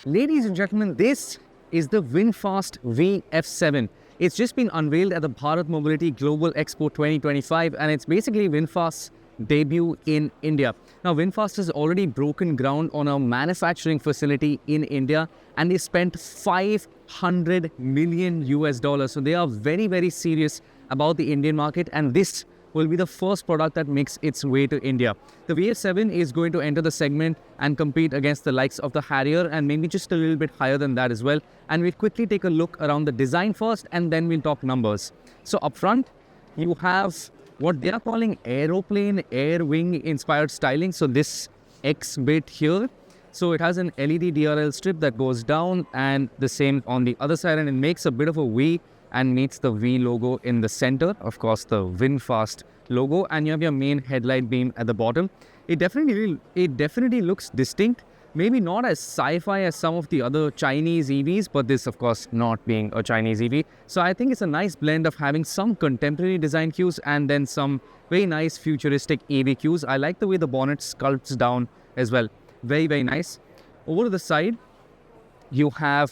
Ladies and gentlemen, this is the VinFast VF7. It's just been unveiled at the Bharat Mobility Global Expo 2025, and it's basically VinFast's debut in India. Now, VinFast has already broken ground on a manufacturing facility in India, and they spent 500 million US dollars. So they are very, very serious about the Indian market, and this will be the first product that makes its way to India. The VF7 is going to enter the segment and compete against the likes of the Harrier and maybe just a little bit higher than that as well. And we'll quickly take a look around the design first, and then we'll talk numbers. So up front, you have what they are calling aeroplane air wing inspired styling. So this X bit here, so it has an LED DRL strip that goes down, and the same on the other side, and it makes a bit of a V and meets the V logo in the center, of course the VinFast logo, and you have your main headlight beam at the bottom. It definitely looks distinct, maybe not as sci-fi as some of the other Chinese EVs, but this of course not being a Chinese EV. So I think it's a nice blend of having some contemporary design cues and then some very nice futuristic EV cues. I like the way the bonnet sculpts down as well. Very, very nice. Over to the side, you have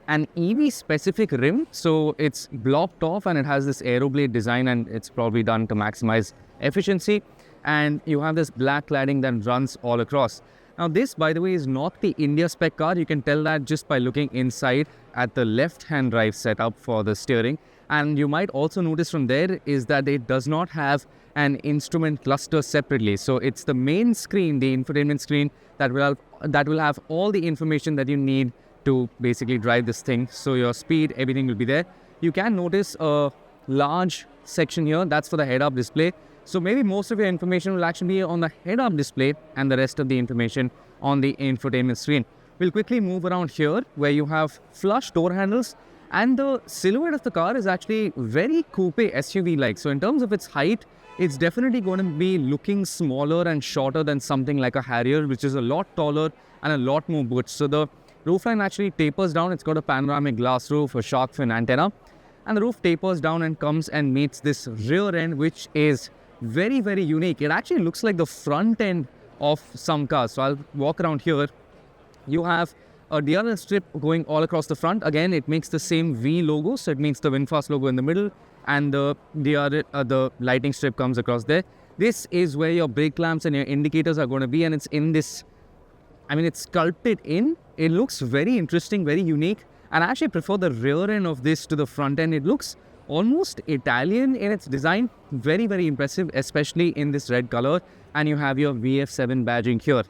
an EV specific rim, so it's blocked off and it has this aeroblade design, and it's probably done to maximize efficiency. And you have this black cladding that runs all across. Now this, by the way, is not the India spec car. You can tell that just by looking inside at the left hand drive setup for the steering. And you might also notice from there is that it does not have an instrument cluster separately. So it's the main screen, the infotainment screen, that will have all the information that you need to basically drive this thing. So your speed, everything will be there. You can notice a large section here, that's for the head-up display. So maybe most of your information will actually be on the head-up display and the rest of the information on the infotainment screen. We'll quickly move around here where you have flush door handles, and the silhouette of the car is actually very coupe SUV-like. So in terms of its height, it's definitely going to be looking smaller and shorter than something like a Harrier, which is a lot taller and a lot more butch. So the roofline actually tapers down. It's got a panoramic glass roof, a shark fin antenna, and the roof tapers down and comes and meets this rear end, which is very, very unique. It actually looks like the front end of some cars. So I'll walk around here. You have a DRL strip going all across the front. Again, it makes the same V logo, so it means the VinFast logo in the middle, and the lighting strip comes across there. This is where your brake lamps and your indicators are going to be, and it's in this, it's sculpted in. It looks very interesting, very unique, and I actually prefer the rear end of this to the front end. It looks almost Italian in its design. Very, very impressive, especially in this red color, and you have your VF7 badging here.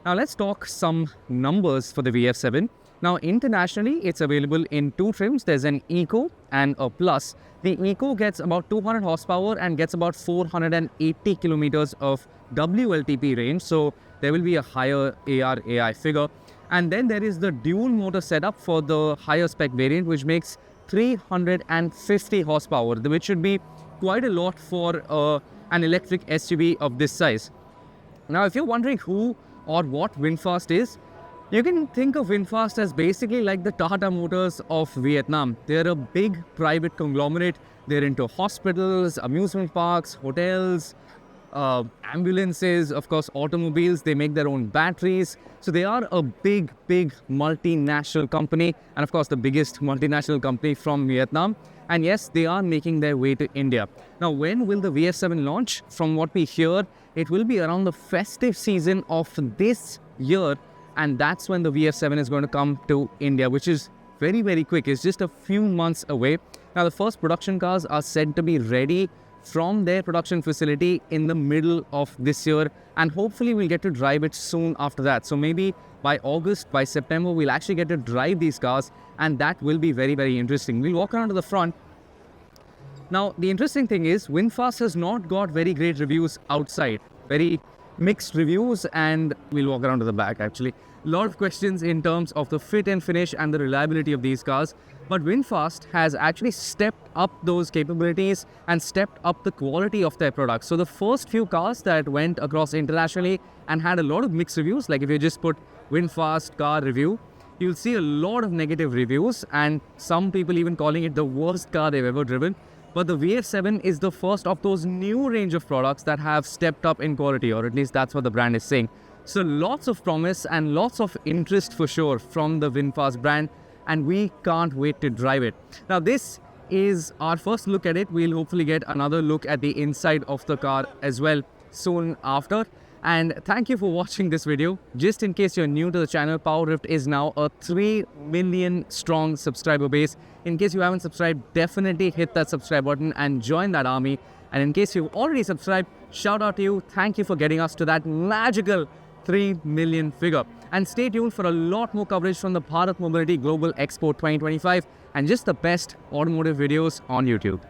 Now let's talk some numbers for the VF7. Now internationally, it's available in two trims. There's an Eco and a Plus. The Eco gets about 200 horsepower and gets about 480 kilometers of WLTP range. So there will be a higher AR/AI figure. And then there is the dual motor setup for the higher spec variant, which makes 350 horsepower, which should be quite a lot for an electric SUV of this size. Now, if you're wondering who or what VinFast is, you can think of VinFast as basically like the Tata Motors of Vietnam. They're a big private conglomerate. They're into hospitals, amusement parks, hotels, ambulances, of course, automobiles. They make their own batteries. So they are a big, big multinational company, and of course the biggest multinational company from Vietnam. And yes, they are making their way to India. Now, when will the VF7 launch? From what we hear, it will be around the festive season of this year, and that's when the VF7 is going to come to India, which is very, very quick. It's just a few months away. Now, the first production cars are said to be ready from their production facility in the middle of this year, and hopefully we'll get to drive it soon after that. So maybe by August, by September, we'll actually get to drive these cars, and that will be very, very interesting. We'll walk around to the front. Now, the interesting thing is VinFast has not got very great reviews outside, very mixed reviews, and we'll walk around to the back actually. A lot of questions in terms of the fit and finish and the reliability of these cars. But VinFast has actually stepped up those capabilities and stepped up the quality of their products. So the first few cars that went across internationally and had a lot of mixed reviews, like if you just put VinFast car review, you'll see a lot of negative reviews, and some people even calling it the worst car they've ever driven. But the VF7 is the first of those new range of products that have stepped up in quality, or at least that's what the brand is saying. So lots of promise and lots of interest for sure from the VinFast brand, and we can't wait to drive it. Now this is our first look at it. We'll hopefully get another look at the inside of the car as well soon after. And thank you for watching this video. Just in case you're new to the channel, PowerDrift is now a 3 million strong subscriber base. In case you haven't subscribed, definitely hit that subscribe button and join that army. And in case you've already subscribed, shout out to you. Thank you for getting us to that magical 3 million figure. And stay tuned for a lot more coverage from the Bharat Mobility Global Expo 2025 and just the best automotive videos on YouTube.